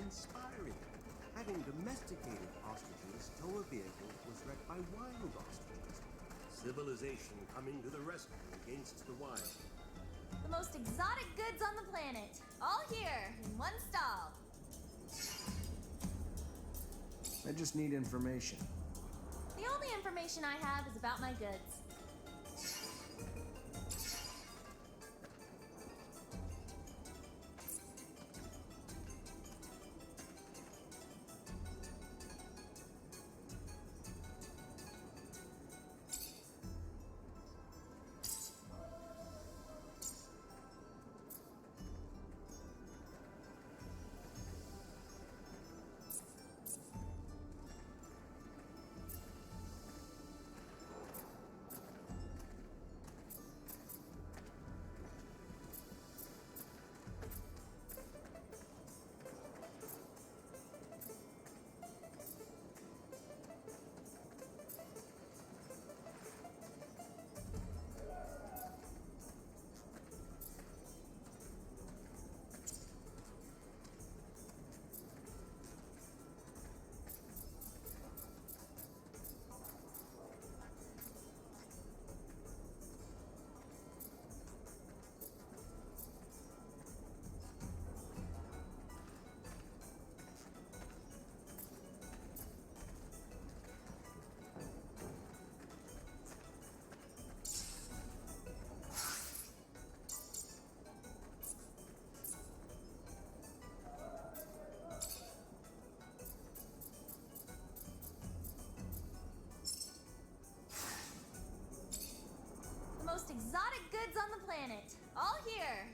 inspiring. Having domesticated ostriches tow a vehicle was wrecked by wild ostriches. Civilization coming to the rescue against the wild. The most exotic goods on the planet, all here in one stall. I just need information. The only information I have is about my goods. Most exotic goods on the planet, all here.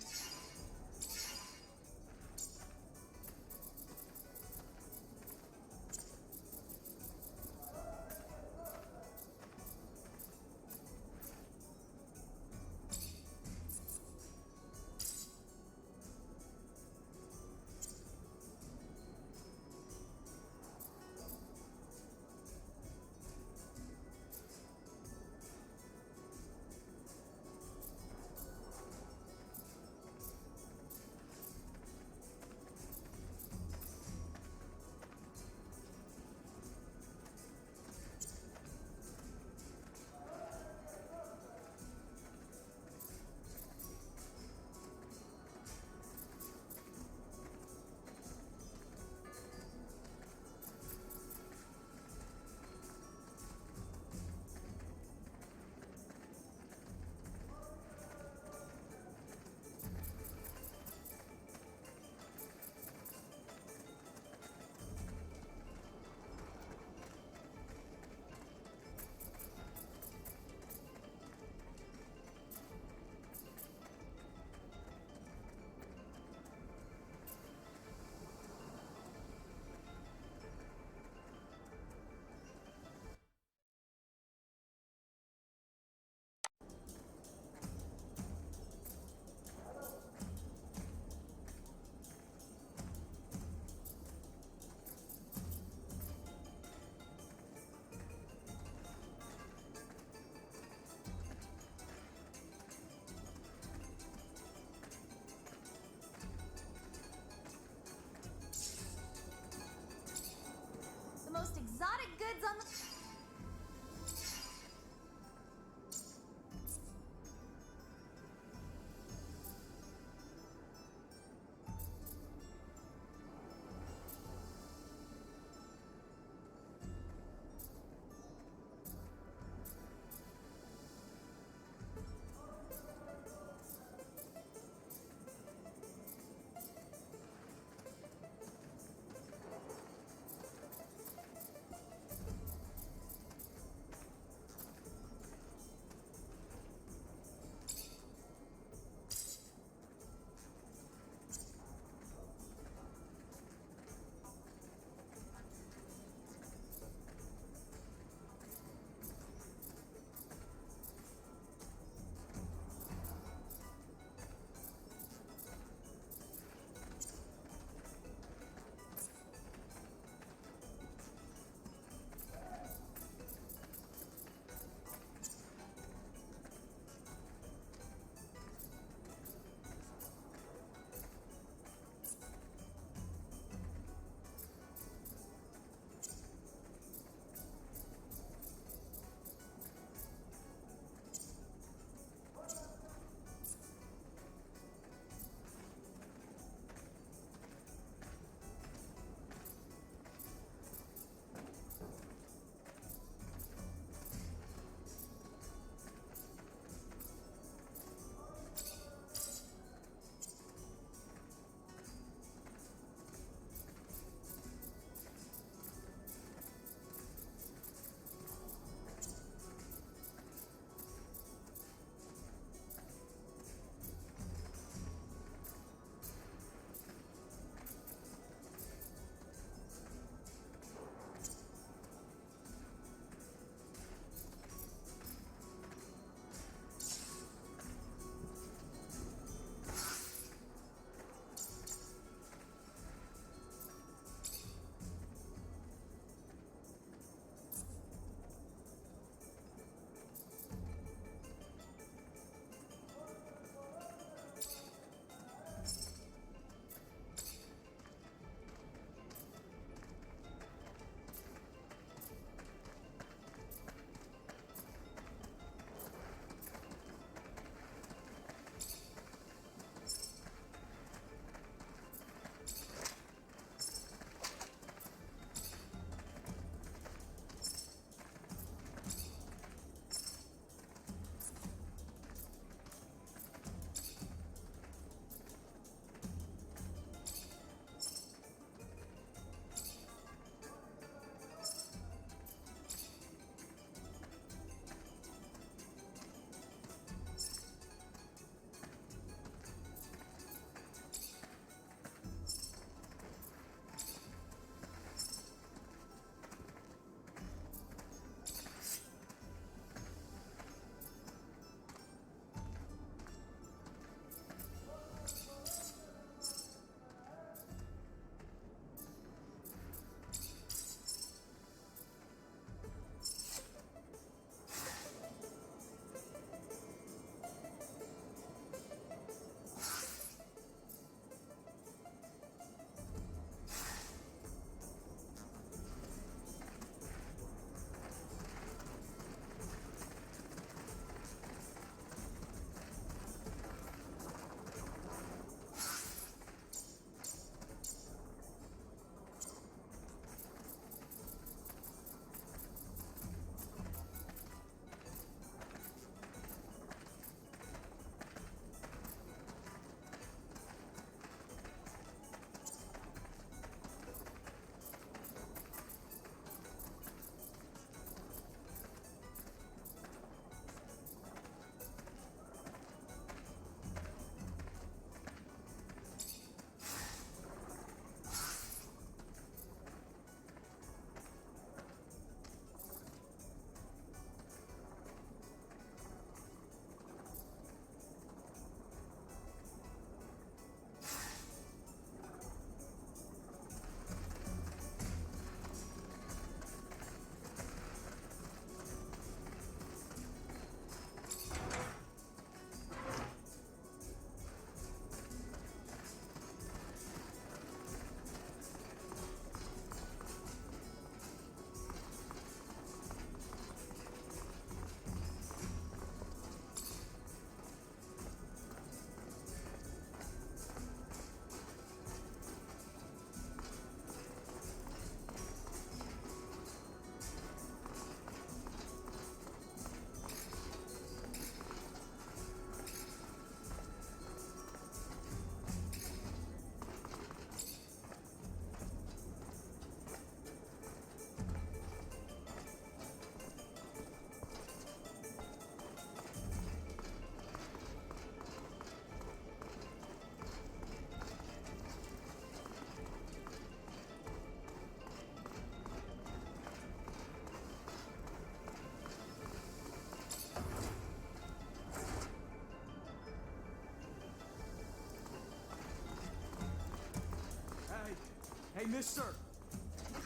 Hey, mister!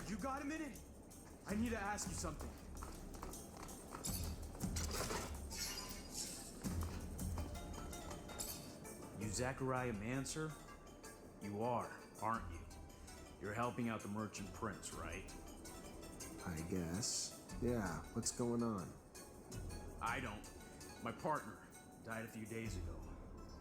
You got a minute? I need to ask you something. You Zachariah Mancer? You are, aren't you? You're helping out the merchant prince, right? I guess. Yeah, what's going on? I don't. My partner died a few days ago.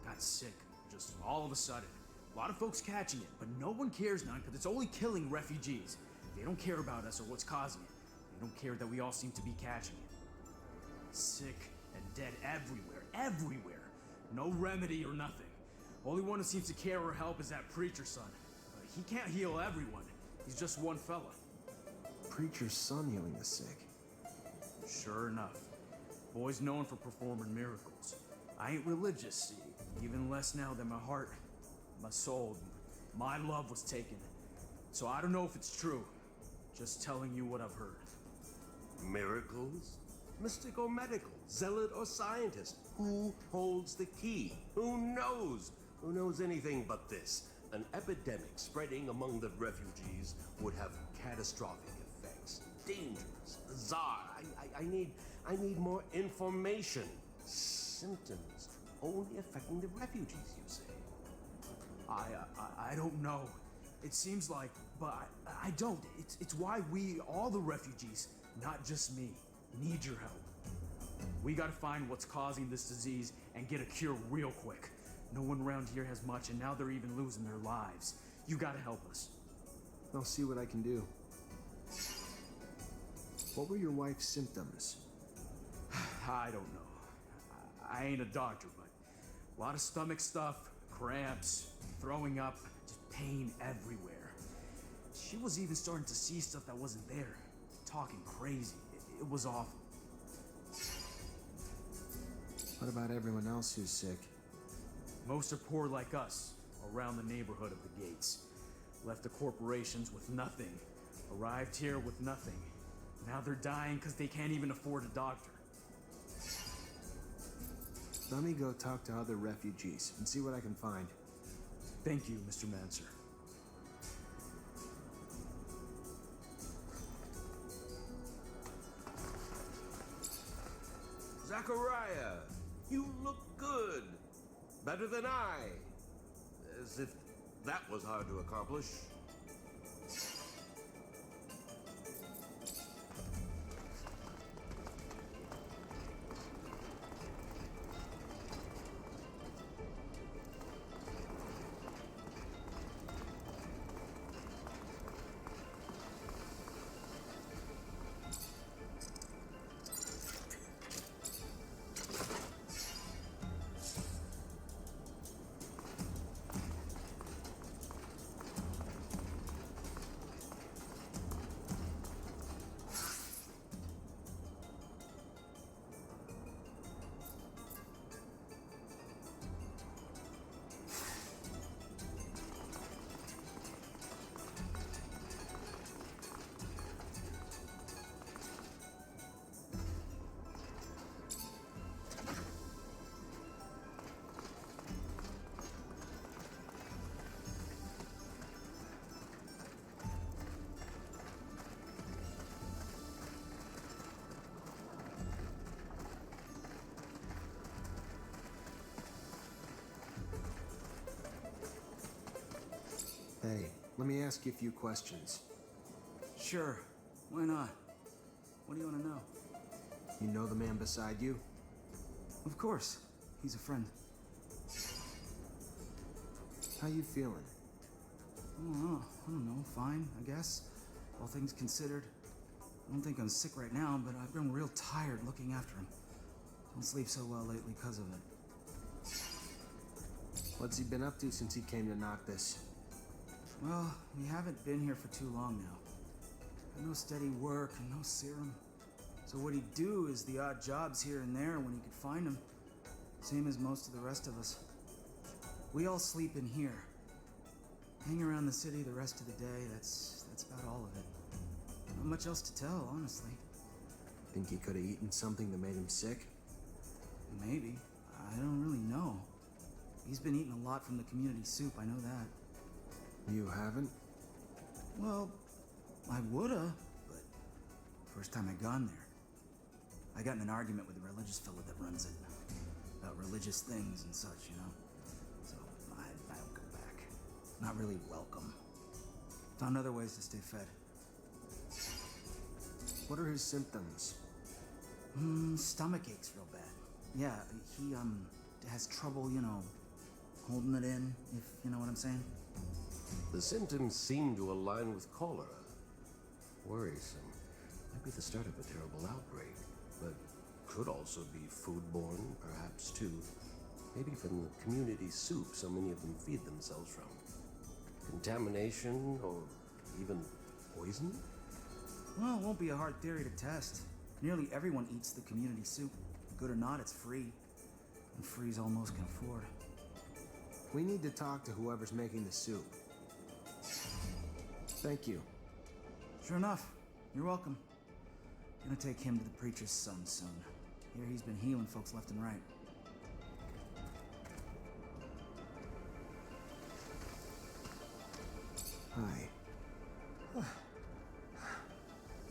Got sick, just all of a sudden. A lot of folks catching it, but no one cares now because it's only killing refugees. They don't care about us or what's causing it. They don't care that we all seem to be catching it. Sick and dead everywhere, everywhere. No remedy or nothing. Only one who seems to care or help is that preacher's son. He can't heal everyone. He's just one fella. Preacher's son healing the sick. Sure enough. Boy's known for performing miracles. I ain't religious, see. Even less now than my heart, my soul, my love was taken. So I don't know if it's true. Just telling you what I've heard. Miracles? Mystic or medical? Zealot or scientist? Who holds the key? Who knows? Who knows anything but this? An epidemic spreading among the refugees would have catastrophic effects. Dangerous, bizarre. I need more information. Symptoms only affecting the refugees, you say? I don't know. It seems like, but I don't. It's why we, all the refugees, not just me, need your help. We gotta find what's causing this disease and get a cure real quick. No one around here has much, and now they're even losing their lives. You gotta help us. I'll see what I can do. What were your wife's symptoms? I don't know. I ain't a doctor, but a lot of stomach stuff, cramps, throwing up, just pain everywhere. She was even starting to see stuff that wasn't there. Talking crazy. It was awful. What about everyone else who's sick? Most are poor like us, around the neighborhood of the gates. Left the corporations with nothing. Arrived here with nothing. Now they're dying because they can't even afford a doctor. Let me go talk to other refugees and see what I can find. Thank you, Mr. Mancer. Zachariah, you look good. Better than I. As if that was hard to accomplish. Hey, let me ask you a few questions. Sure, why not? What do you want to know? You know the man beside you? Of course, he's a friend. How you feeling? I don't know, fine, I guess. All things considered. I don't think I'm sick right now, but I've been real tired looking after him. Don't sleep so well lately because of it. What's he been up to since he came to knock this? Well, we haven't been here for too long now. Got no steady work and no serum. So what he'd do is the odd jobs here and there when he could find them. Same as most of the rest of us. We all sleep in here. Hang around the city the rest of the day, that's about all of it. Not much else to tell, honestly. Think he could have eaten something that made him sick? Maybe. I don't really know. He's been eating a lot from the community soup, I know that. You haven't? Well, I woulda, but first time I gone there, I got in an argument with the religious fella that runs it. About religious things and such, you know? So, I don't go back. Not really welcome. Found other ways to stay fed. What are his symptoms? Stomach aches real bad. Yeah, he, has trouble, you know, holding it in, if you know what I'm saying. The symptoms seem to align with cholera. Worrisome. Might be the start of a terrible outbreak, but could also be foodborne, perhaps too. Maybe from the community soup so many of them feed themselves from. Contamination, or even poison? Well, it won't be a hard theory to test. Nearly everyone eats the community soup. Good or not, it's free. And free's all most can afford. We need to talk to whoever's making the soup. Thank you. Sure enough. You're welcome. Gonna take him to the preacher's son soon. Here he's been healing folks left and right. Hi.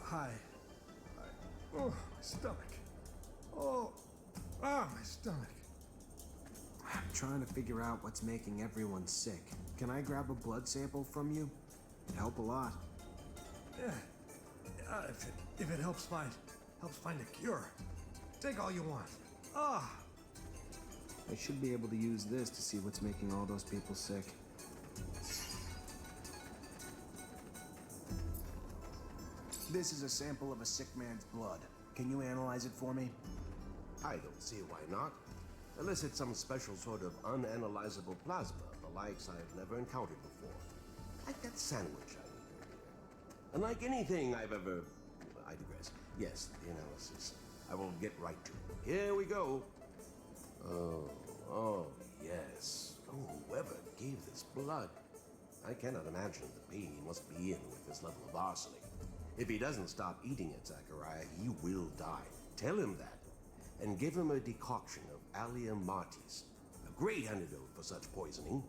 Hi. Oh, my stomach. Oh, my stomach. I'm trying to figure out what's making everyone sick. Can I grab a blood sample from you? It'd help a lot. Yeah. If it helps find a cure. Take all you want. Ah. I should be able to use this to see what's making all those people sick. This is a sample of a sick man's blood. Can you analyze it for me? I don't see why not. Unless it's some special sort of unanalyzable plasma, the likes I've never encountered before. Like that sandwich I ate. Unlike anything I've ever... I digress. Yes, the analysis. I will get right to it. Here we go. Oh, yes. Oh, whoever gave this blood. I cannot imagine the pain he must be in with this level of arsenic. If he doesn't stop eating it, Zachariah, he will die. Tell him that. And give him a decoction of Allium Martis. A great antidote for such poisoning.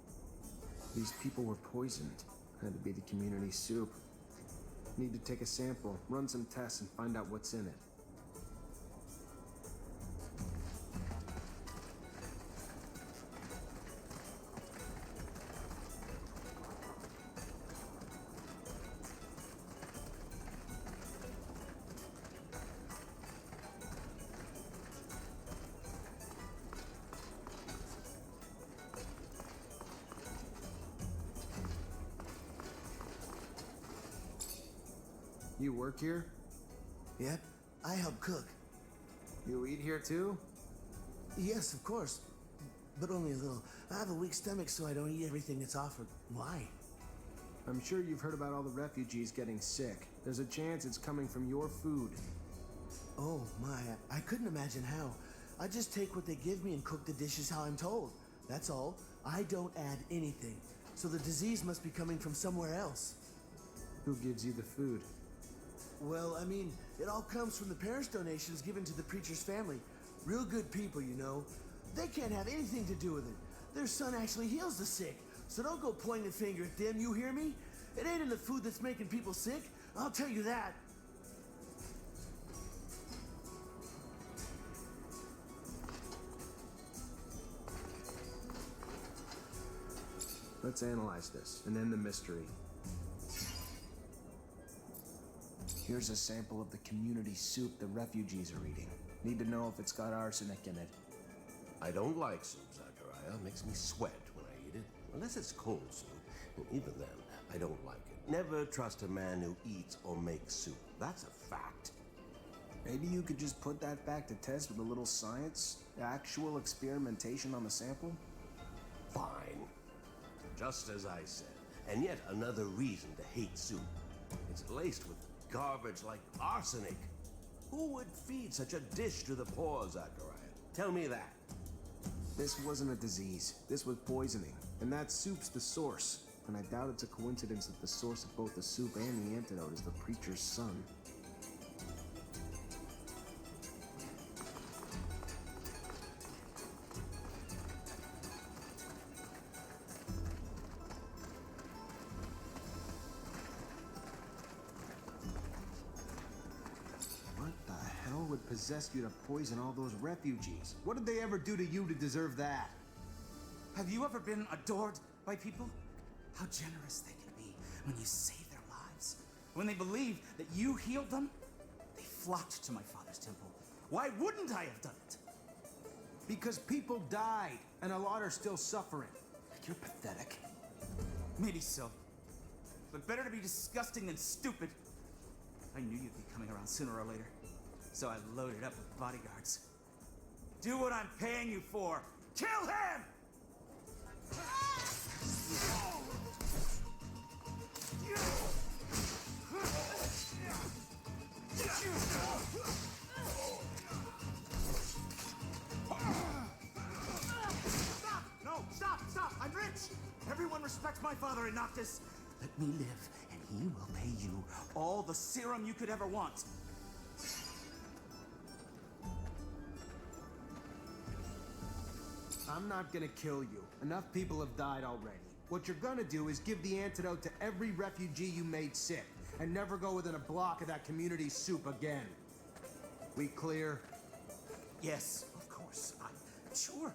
These people were poisoned. Had to be the community soup. Need to take a sample, run some tests, and find out what's in it. You work here? Yep, I help cook. You eat here too? Yes, of course, but only a little. I have a weak stomach, so I don't eat everything that's offered. Why? I'm sure you've heard about all the refugees getting sick. There's a chance it's coming from your food. Oh my, I couldn't imagine how. I just take what they give me and cook the dishes how I'm told. That's all. I don't add anything. So the disease must be coming from somewhere else. Who gives you the food? Well, I mean, it all comes from the parish donations given to the preacher's family. Real good people, you know. They can't have anything to do with it. Their son actually heals the sick. So don't go pointing a finger at them, you hear me? It ain't in the food that's making people sick. I'll tell you that. Let's analyze this and end the mystery. Here's a sample of the community soup the refugees are eating. Need to know if it's got arsenic in it. I don't like soup, Zachariah. It makes me sweat when I eat it. Unless it's cold soup. And even then, I don't like it. Never trust a man who eats or makes soup. That's a fact. Maybe you could just put that back to test with a little science? Actual experimentation on the sample? Fine. Just as I said. And yet another reason to hate soup. It's laced with garbage like arsenic. Who would feed such a dish to the poor, Zachariah? Tell me that. This wasn't a disease. This was poisoning. And that soup's the source. And I doubt it's a coincidence that the source of both the soup and the antidote is the preacher's son. that possessed you to poison all those refugees? What did they ever do to you to deserve that? Have you ever been adored by people? How generous they can be when you save their lives. When they believe that you healed them, they flocked to my father's temple. Why wouldn't I have done it? Because people died, and a lot are still suffering. You're pathetic. Maybe so. But better to be disgusting than stupid. I knew you'd be coming around sooner or later, so I loaded up with bodyguards. Do what I'm paying you for. Kill him! Stop! I'm rich! Everyone respects my father in Noctis. Let me live, and he will pay you all the serum you could ever want. I'm not gonna kill you. Enough people have died already. What you're gonna do is give the antidote to every refugee you made sick, and never go within a block of that community soup again. We clear? Yes, of course. Sure.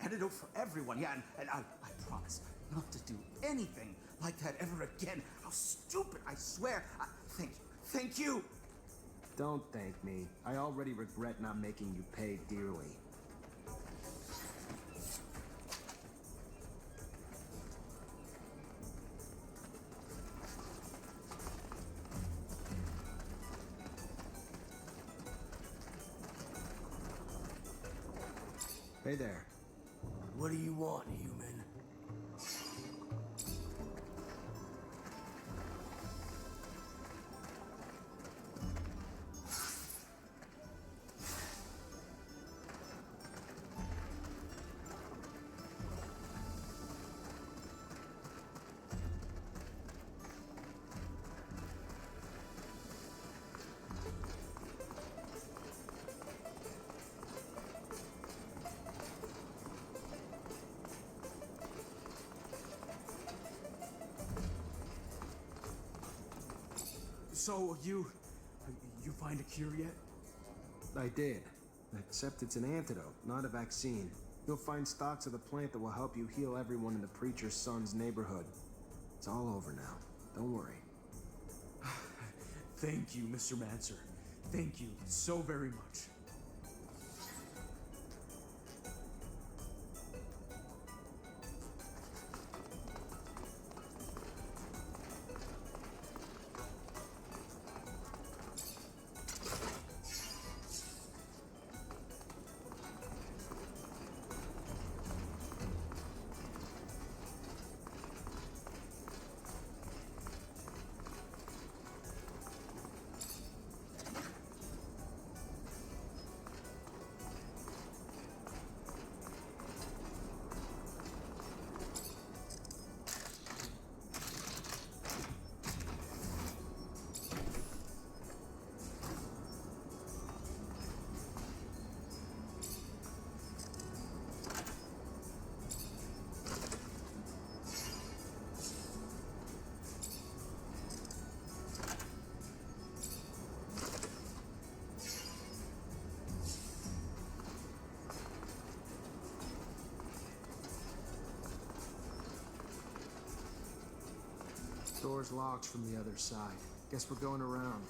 Antidote for everyone, yeah, and I promise not to do anything like that ever again. How stupid, I swear. Thank you. Don't thank me. I already regret not making you pay dearly. Hey there. What do you want, human? So, you find a cure yet? I did. Except it's an antidote, not a vaccine. You'll find stocks of the plant that will help you heal everyone in the preacher's son's neighborhood. It's all over now. Don't worry. Thank you, Mr. Mancer. Thank you so very much. Door's locked from the other side. Guess we're going around.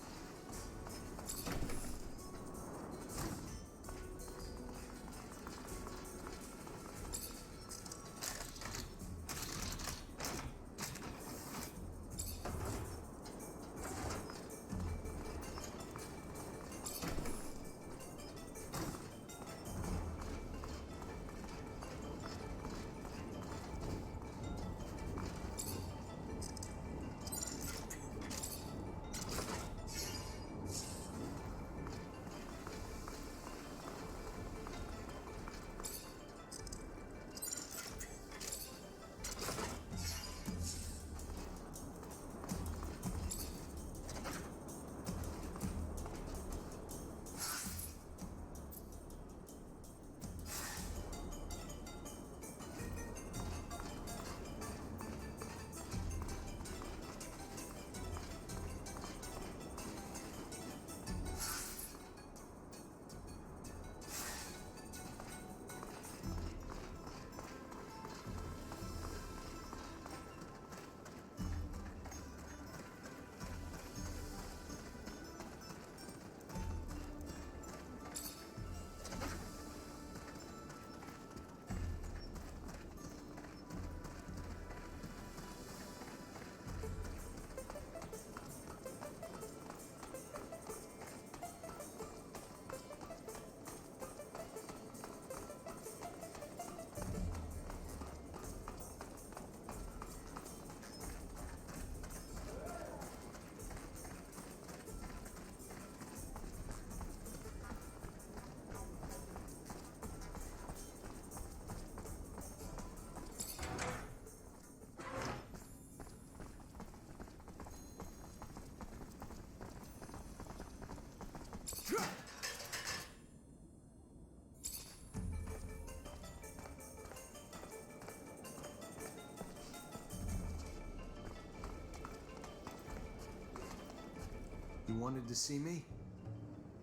You wanted to see me?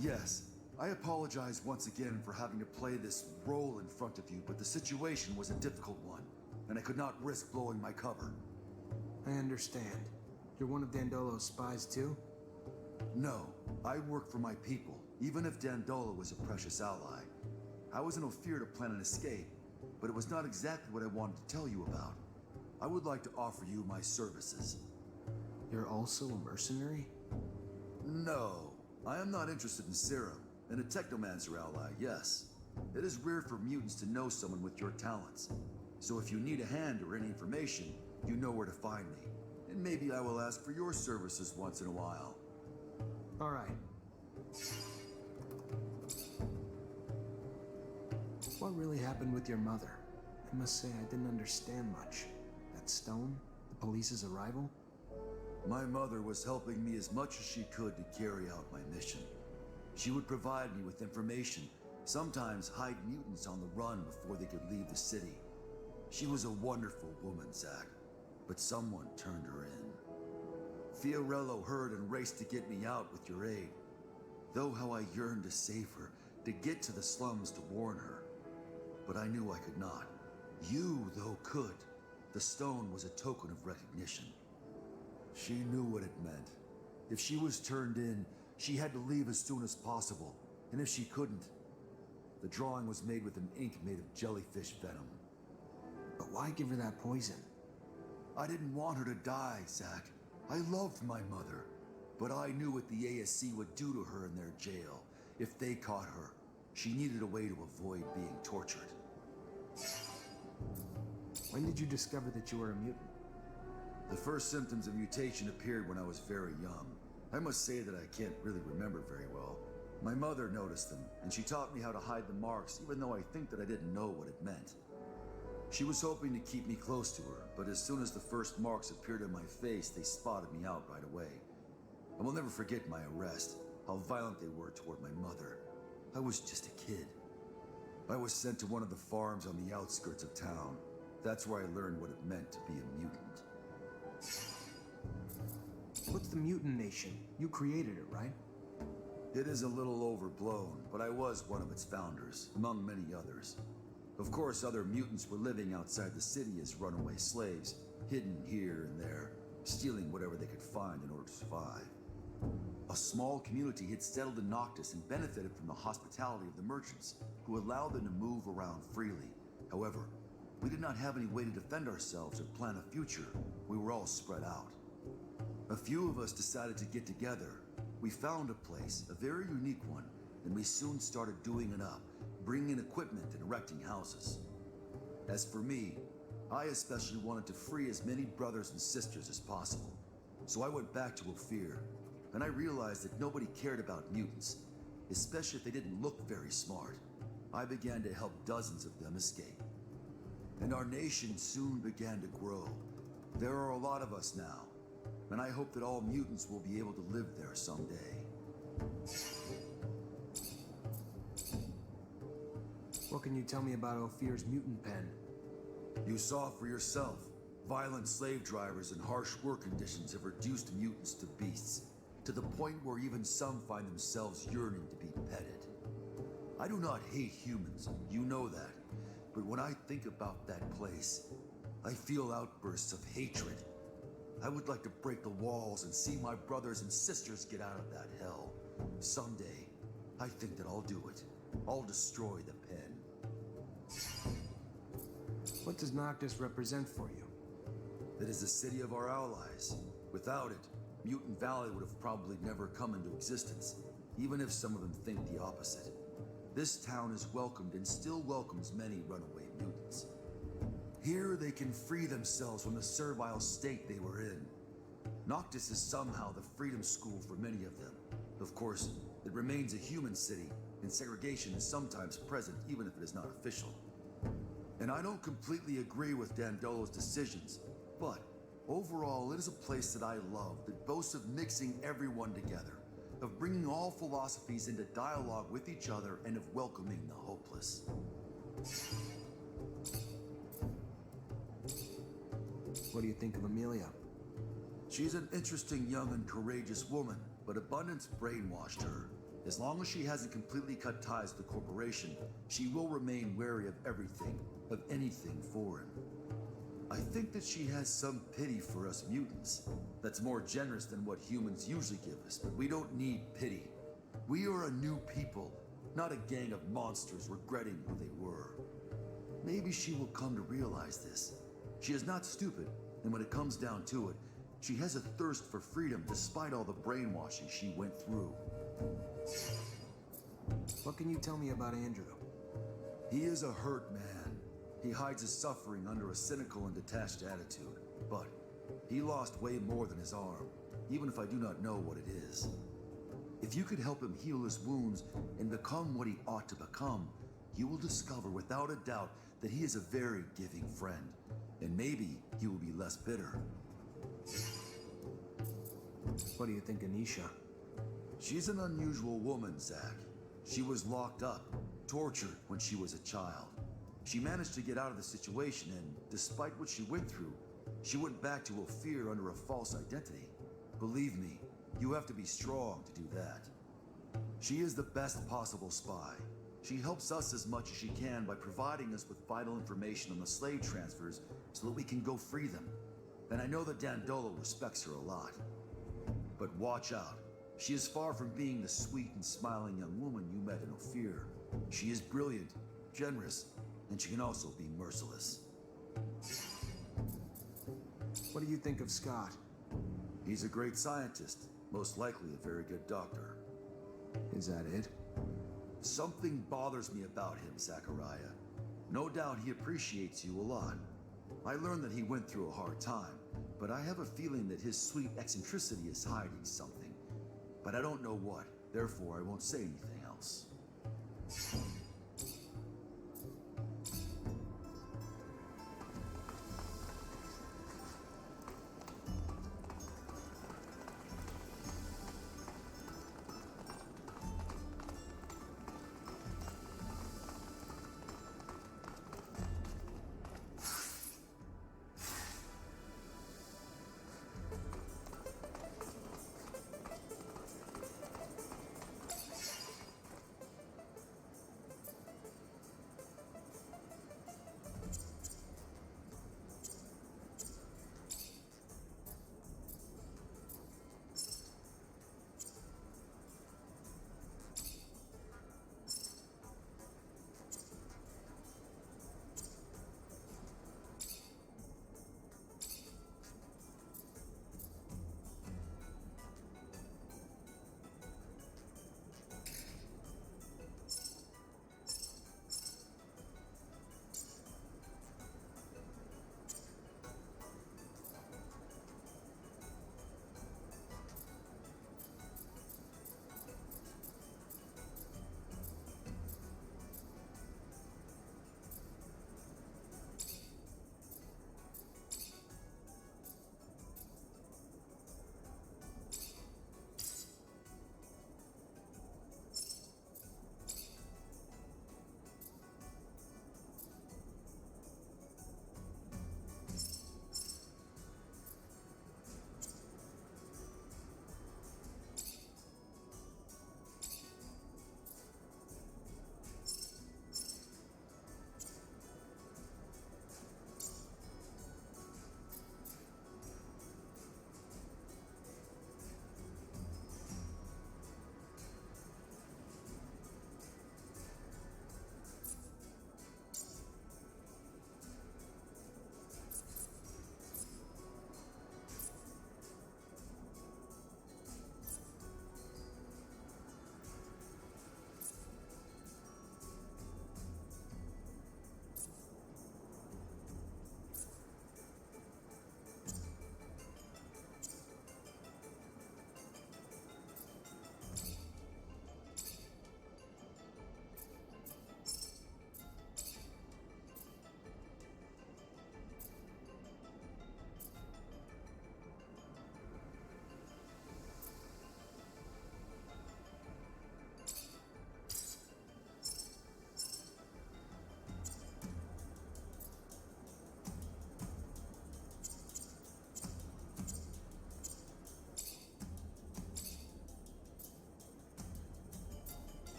Yes. I apologize once again for having to play this role in front of you, but the situation was a difficult one, and I could not risk blowing my cover. I understand. You're one of Dandolo's spies too? No, I work for my people, even if Dandolo was a precious ally. I was in Ophir to plan an escape, but it was not exactly what I wanted to tell you about. I would like to offer you my services. You're also a mercenary? No, I am not interested in serum, and a Technomancer ally, yes. It is rare for mutants to know someone with your talents. So if you need a hand or any information, you know where to find me. And maybe I will ask for your services once in a while. All right. What really happened with your mother? I must say I didn't understand much. That stone? The police's arrival? My mother was helping me as much as she could to carry out my mission. She would provide me with information, sometimes hide mutants on the run before they could leave the city. She was a wonderful woman, Zach, but someone turned her in. Fiorello heard and raced to get me out with your aid. Though how I yearned to save her, to get to the slums to warn her. But I knew I could not. You, though, could. The stone was a token of recognition. She knew what it meant. If she was turned in, she had to leave as soon as possible. And if she couldn't, the drawing was made with an ink made of jellyfish venom. But why give her that poison? I didn't want her to die, Zach. I loved my mother. But I knew what the ASC would do to her in their jail. If they caught her, she needed a way to avoid being tortured. When did you discover that you were a mutant? The first symptoms of mutation appeared when I was very young. I must say that I can't really remember very well. My mother noticed them, and she taught me how to hide the marks, even though I think that I didn't know what it meant. She was hoping to keep me close to her, but as soon as the first marks appeared on my face, they spotted me out right away. I will never forget my arrest, how violent they were toward my mother. I was just a kid. I was sent to one of the farms on the outskirts of town. That's where I learned what it meant to be a mutant. What's the Mutant Nation? You created it, right? It is a little overblown, but I was one of its founders, among many others. Of course, other mutants were living outside the city as runaway slaves, hidden here and there, stealing whatever they could find in order to survive. A small community had settled in Noctis and benefited from the hospitality of the merchants, who allowed them to move around freely. However, we did not have any way to defend ourselves or plan a future. We were all spread out. A few of us decided to get together. We found a place, a very unique one, and we soon started doing it up, bringing in equipment and erecting houses. As for me, I especially wanted to free as many brothers and sisters as possible. So I went back to Ophir, and I realized that nobody cared about mutants, especially if they didn't look very smart. I began to help dozens of them escape. And our nation soon began to grow. There are a lot of us now, and I hope that all mutants will be able to live there someday. What can you tell me about Ophir's mutant pen? You saw for yourself. Violent slave drivers and harsh work conditions have reduced mutants to beasts, to the point where even some find themselves yearning to be petted. I do not hate humans, you know that. But when I think about that place, I feel outbursts of hatred. I would like to break the walls and see my brothers and sisters get out of that hell. Someday, I think that I'll do it. I'll destroy the pen. What does Noctis represent for you? It is the city of our allies. Without it, Mutant Valley would have probably never come into existence, even if some of them think the opposite. This town is welcomed and still welcomes many runaway mutants. Here they can free themselves from the servile state they were in. Noctis is somehow the freedom school for many of them. Of course, it remains a human city, and segregation is sometimes present even if it is not official. And I don't completely agree with Dandolo's decisions, but overall it is a place that I love that boasts of mixing everyone together, of bringing all philosophies into dialogue with each other, and of welcoming the hopeless. What do you think of Amelia? She's an interesting young and courageous woman, but abundance brainwashed her. As long as she hasn't completely cut ties with the corporation, she will remain wary of everything, of anything foreign. I think that she has some pity for us mutants. That's more generous than what humans usually give us, but we don't need pity. We are a new people, not a gang of monsters regretting who they were. Maybe she will come to realize this. She is not stupid, and when it comes down to it, she has a thirst for freedom despite all the brainwashing she went through. What can you tell me about Andrew? He is a hurt man. He hides his suffering under a cynical and detached attitude. But he lost way more than his arm, even if I do not know what it is. If you could help him heal his wounds and become what he ought to become, you will discover without a doubt that he is a very giving friend. And maybe he will be less bitter. What do you think of Nisha? She's an unusual woman, Zach. She was locked up, tortured when she was a child. She managed to get out of the situation, and despite what she went through, she went back to Ophir under a false identity. Believe me, you have to be strong to do that. She is the best possible spy. She helps us as much as she can by providing us with vital information on the slave transfers so that we can go free them. And I know that Dandolo respects her a lot. But watch out. She is far from being the sweet and smiling young woman you met in Ophir. She is brilliant, generous, and she can also be merciless. What do you think of Scott? He's a great scientist, most likely a very good doctor. Is that it? Something bothers me about him, Zachariah. No doubt he appreciates you a lot. I learned that he went through a hard time, but I have a feeling that his sweet eccentricity is hiding something. But I don't know what, therefore I won't say anything else.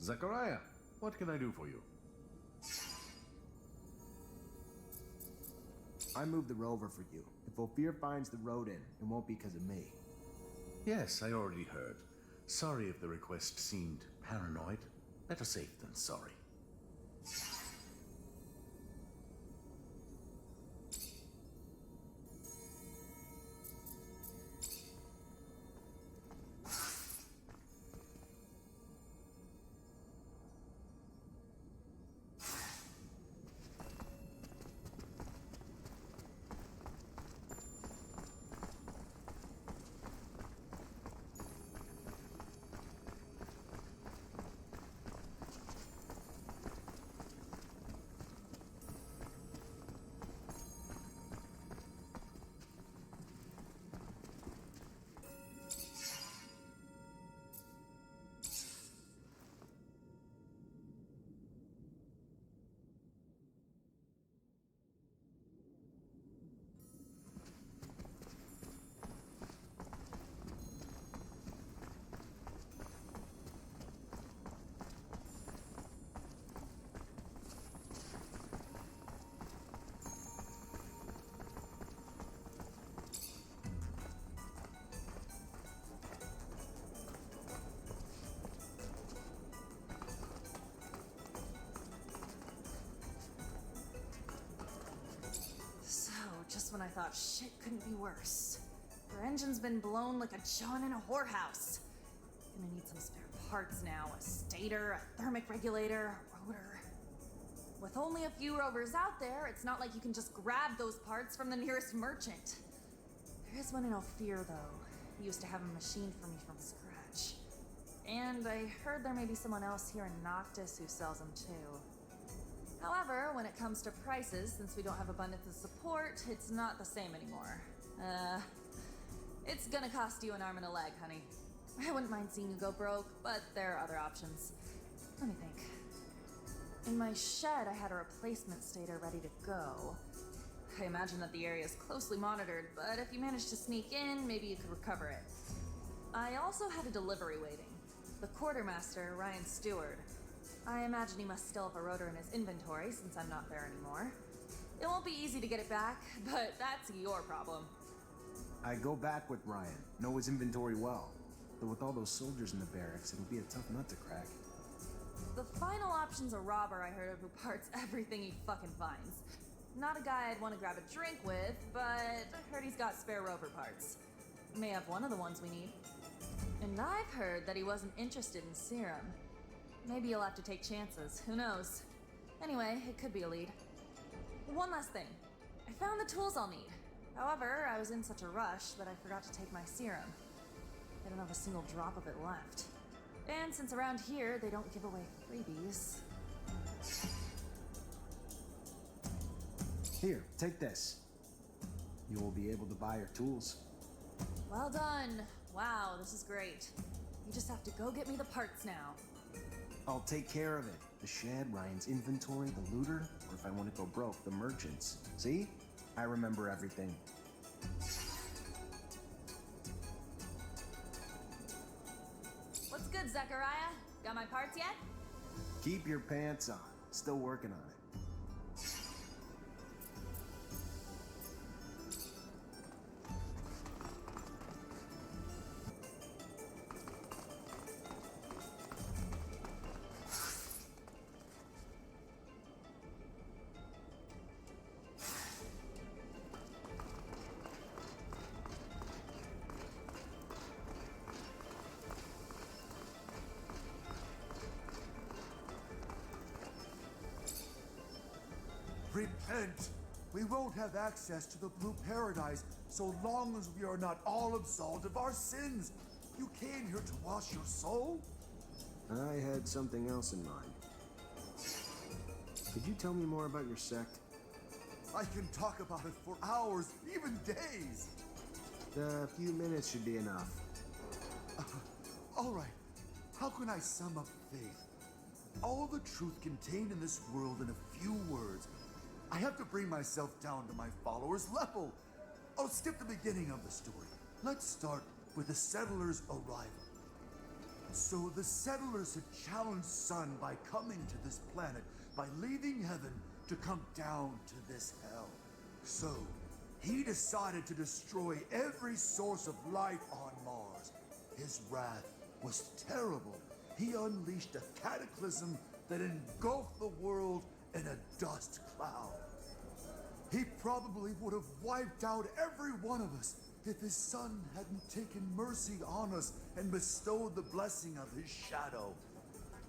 Zachariah, what can I do for you? I moved the rover for you. If Ophir finds the rodent, it won't be because of me. Yes, I already heard. Sorry if the request seemed paranoid. Better safe than sorry. Just when I thought shit couldn't be worse. Her engine's been blown like a John in a whorehouse. Gonna need some spare parts now. A stator, a thermic regulator, a rotor. With only a few rovers out there, it's not like you can just grab those parts from the nearest merchant. There is one in Ophir, though. He used to have a machine for me from scratch. And I heard there may be someone else here in Noctis who sells them too. However, when it comes to prices, since we don't have abundance of support, it's not the same anymore. It's gonna cost you an arm and a leg, honey. I wouldn't mind seeing you go broke, but there are other options. Let me think. In my shed, I had a replacement stator ready to go. I imagine that the area is closely monitored, but if you manage to sneak in, maybe you could recover it. I also had a delivery waiting. The quartermaster, Ryan Stewart. I imagine he must still have a rotor in his inventory since I'm not there anymore. It won't be easy to get it back, but that's your problem. I go back with Ryan. Know his inventory well. Though with all those soldiers in the barracks, it'll be a tough nut to crack. The final option's a robber I heard of who parts everything he fucking finds. Not a guy I'd want to grab a drink with, but I heard he's got spare rover parts. May have one of the ones we need. And I've heard that he wasn't interested in serum. Maybe you'll have to take chances, who knows? Anyway, it could be a lead. One last thing. I found the tools I'll need. However, I was in such a rush that I forgot to take my serum. I don't have a single drop of it left. And since around here they don't give away freebies... Here, take this. You will be able to buy your tools. Well done. Wow, this is great. You just have to go get me the parts now. I'll take care of it. The shed, Ryan's inventory, the looter, or if I want to go broke, the merchants. See? I remember everything. What's good, Zachariah? Got my parts yet? Keep your pants on. Still working on it. Repent! We won't have access to the Blue Paradise so long as we are not all absolved of our sins. You came here to wash your soul? I had something else in mind. Could you tell me more about your sect? I can talk about it for hours, even days. A few minutes should be enough. All right. How can I sum up faith? All the truth contained in this world in a few words. I have to bring myself down to my followers' level. I'll skip the beginning of the story. Let's start with the settlers' arrival. So the settlers had challenged Sun by coming to this planet, by leaving heaven to come down to this hell. So he decided to destroy every source of life on Mars. His wrath was terrible. He unleashed a cataclysm that engulfed the world in a dust cloud. He probably would have wiped out every one of us if his son hadn't taken mercy on us and bestowed the blessing of his shadow.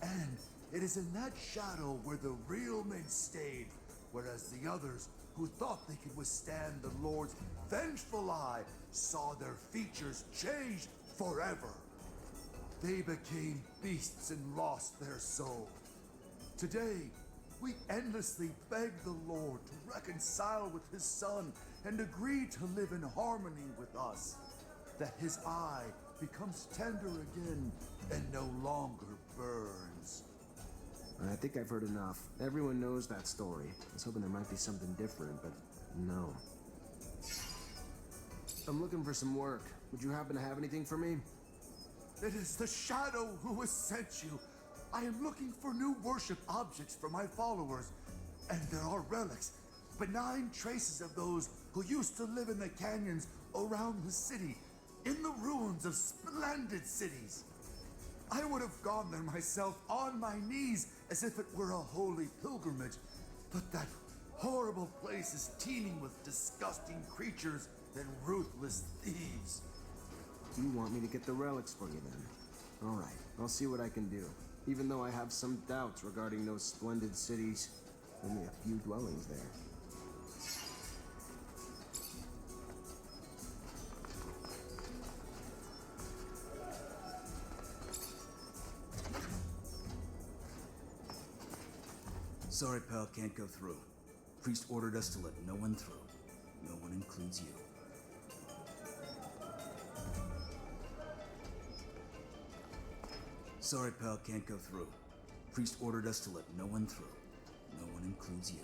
And it is in that shadow where the real men stayed, whereas the others, who thought they could withstand the Lord's vengeful eye, saw their features changed forever. They became beasts and lost their soul. Today, we endlessly beg the Lord to reconcile with his son and agree to live in harmony with us, that his eye becomes tender again and no longer burns. I think I've heard enough. Everyone knows that story. I was hoping there might be something different, but no. I'm looking for some work. Would you happen to have anything for me? It is the Shadow who has sent you. I am looking for new worship objects for my followers, and there are relics, benign traces of those who used to live in the canyons around the city, in the ruins of splendid cities. I would have gone there myself on my knees as if it were a holy pilgrimage, but that horrible place is teeming with disgusting creatures and ruthless thieves. You want me to get the relics for you then? All right, I'll see what I can do. Even though I have some doubts regarding those splendid cities, only a few dwellings there. Sorry, pal, can't go through. Priest ordered us to let no one through. No one includes you. Sorry, pal, can't go through. Priest ordered us to let no one through. No one includes you.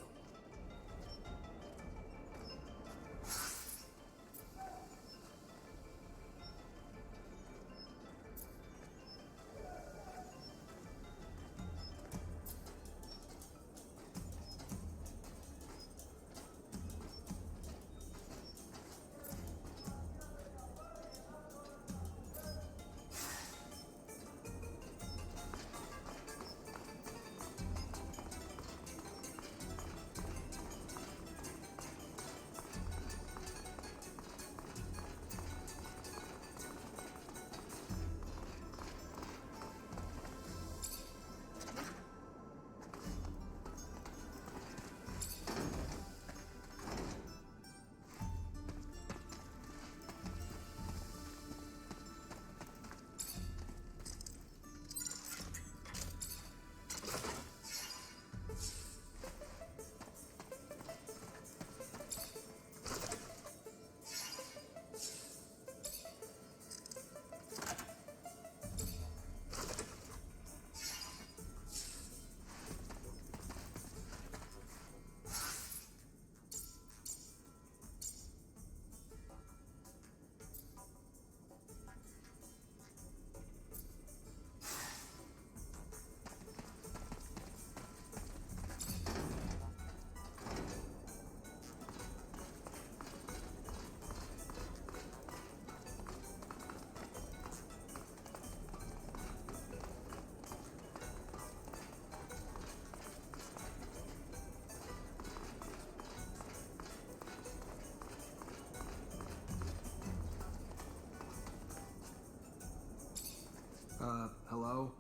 Hello?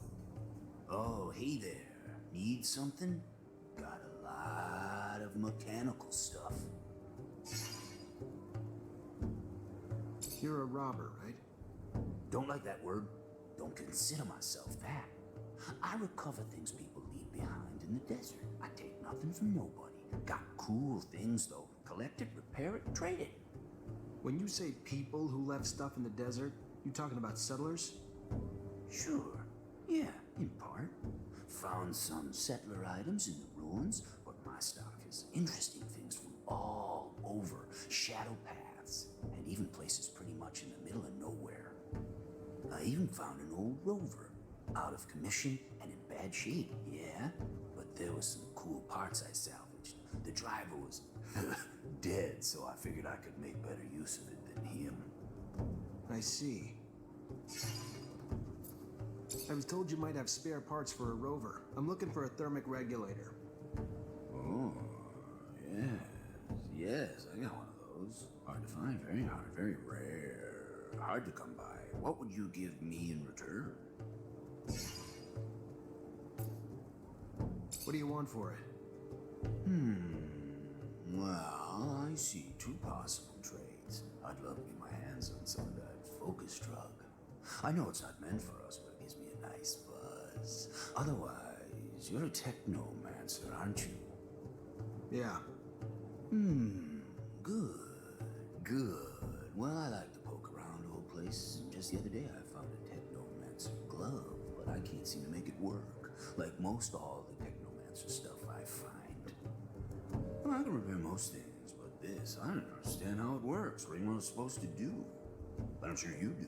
Oh, hey there. Need something? Got a lot of mechanical stuff. You're a robber, right? Don't like that word. Don't consider myself that. I recover things people leave behind in the desert. I take nothing from nobody. Got cool things, though. Collect it, repair it, trade it. When you say people who left stuff in the desert, you talking about settlers? Sure. Yeah, in part. Found some settler items in the ruins, but my stock is interesting things from all over. Shadow paths, and even places pretty much in the middle of nowhere. I even found an old rover. out of commission and in bad shape, yeah? But there was some cool parts I salvaged. The driver was dead, so I figured I could make better use of it than him. I see. I was told you might have spare parts for a rover. I'm looking for a thermic regulator. Oh, yes, I got one of those. Hard to find, very hard, very rare. Hard to come by. What would you give me in return? What do you want for it? Well, I see two possible trades. I'd love to get my hands on some of that focus drug. I know it's not meant for us, but it gives me a nice buzz. Otherwise, you're a Technomancer, aren't you? Yeah. Good. Well, I like to poke around old places. Just the other day, I found a Technomancer glove, but I can't seem to make it work. Like most all the Technomancer stuff I find. Well, I can repair most things, but this, I don't understand how it works, what anyone's supposed to do. But I'm sure you do.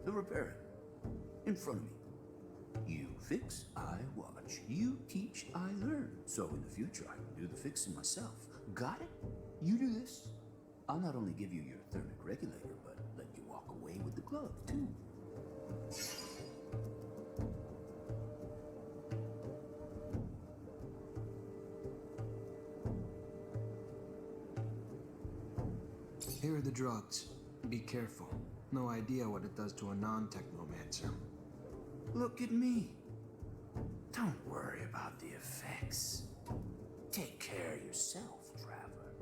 So repair it. In front of me. You fix, I watch. You teach, I learn. So in the future, I can do the fixing myself. Got it? You do this. I'll not only give you your thermic regulator, but let you walk away with the glove, too. Here are the drugs. Be careful. No idea what it does to a non-Technomancer. Look at me. Don't worry about the effects. Take care of yourself, Traveler.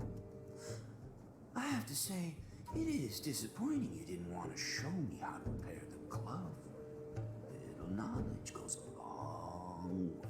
I have to say, it is disappointing you didn't want to show me how to repair the glove. Little knowledge goes a long way.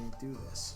can't do this.